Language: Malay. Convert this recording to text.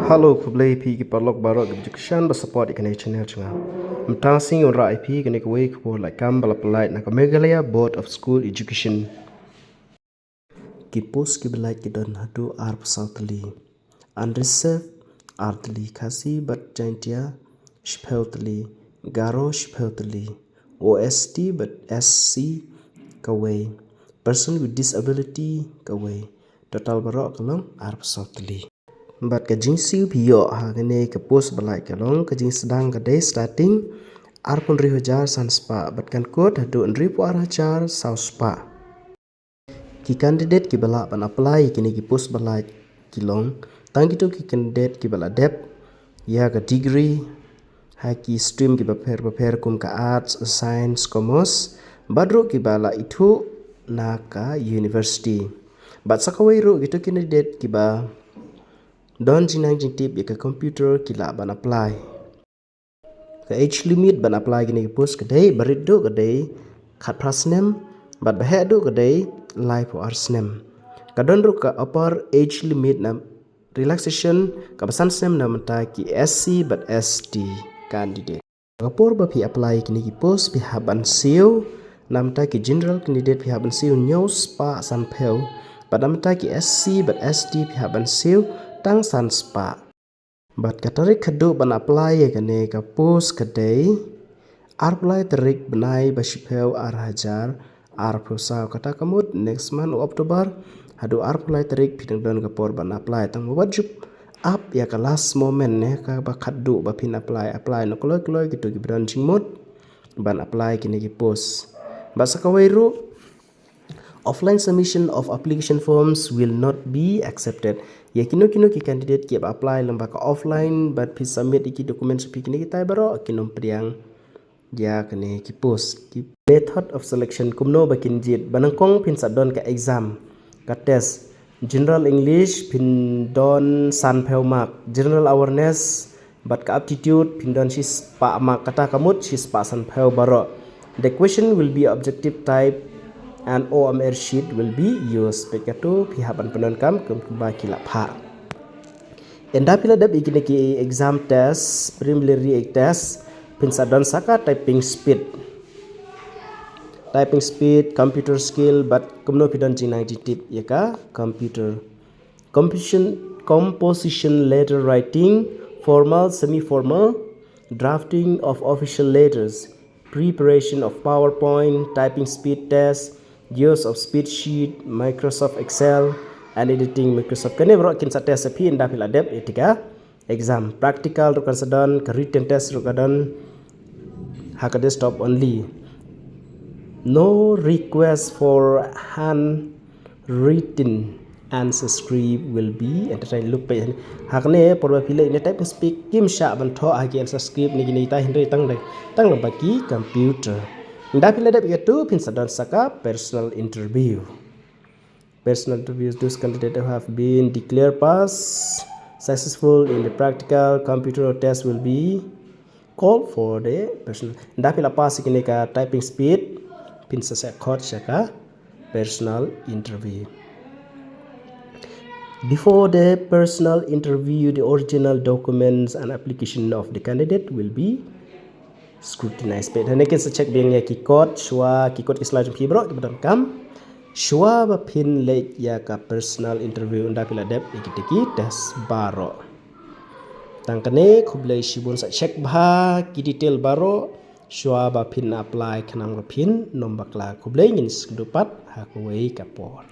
Hello, kublai pi ki parlok barok ki jukshan ba support ikane channel chunga. Mtang sing on ra IP kene ko wake po like kam bala polite na Meghalaya Board of School Education. Ki post ki belai ki don hadu arp southly. Unreserved artly khasi but jaintia shpeltly garo shpeltly OST but SC kaway person with disability kaway total barok kalong arp southly. But ka jinsi biyo ha gane ka post balai ka long ka jins sedang ka day starting arpun rihujar san spa but kan kod hadu ripu arhajar sau spa. Ki candidate ki bala pan apply kini ki post balai ki long tang gitu ki candidate ki bala dep ya ka degree ha ki stream ki prepare kum ka arts science commerce badro ki bala itu na ka university. But sakawai ro gitu candidate ki ba don jinang jing tip ya ka computer kila ban apply ka age limit ban apply gini post kadai barit do kadai khat prasnem bat bahe do kadai life or snem kadon ru ka upper age limit na relaxation ka basan sem na mata ki SC but ST candidate kapor ba pi apply gini post pi haban siu namta ki general candidate pi haban siu news pa san pheu padamta ki SC but ST pi haban siu tang san spa but katarik khadu ban apply ya kane ka post kadai apply tarik banai bashipeu arhajar arphosa kata kamut next month October hadu apply tarik pidang don ka por ban apply tang wajib up ya ka last moment ne ka ba khadu ba pin apply no kloi gitu ki bran jingmut ban apply kini ki post basa kawairu offline submission of application forms will not be accepted. Ya kino ki candidate ki apply lamba ka offline but pi submit iki dokumen sepi kini kita baro kinom priang ya kene ki post ki method of selection kumno bakin jit banangkong pin sadon ka exam ka test general english pin don san pheu mark general awareness but ka aptitude pin don sis pa mark kata kamut sis pa san pheu baro. The question will be objective type and OMR sheet will be used pekatu pihaban penon kam kemba kila pha enda pila dab ikine ki exam test preliminary test pinsadon saka typing speed computer skill but kumno pidon jinai tip yaka computer composition letter writing formal semi formal drafting of official letters preparation of PowerPoint typing speed test use of spreadsheet Microsoft Excel and editing Microsoft kene bro kin sa test pi nda pila dep etika exam practical ru kansadon ka written test ru kadon ha ka desktop only no request for hand written answer script will be entertain look pe hakne porba pile ne type speak kim sha ban tho agi answer script ni gini ta hindai tang baki computer nda pila dep yatu pin sadon saka personal interview those candidates who have been declared pass successful in the practical computer test will be called for the personal nda pila pass kini ka typing speed pin sa code saka personal interview. Before the personal interview, the original documents and application of the candidate will be scrutinized. But hanya kita check biang ya kikot kislah jumpi bro kita kam shua ba pin late ya ka personal interview unda pila dep ikitiki test baro. Tangkane kublai shibun sa check bah ki detail baro shua ba pin apply kanang ba pin nombak la kublai ngin skedupat ha kuwei kapor.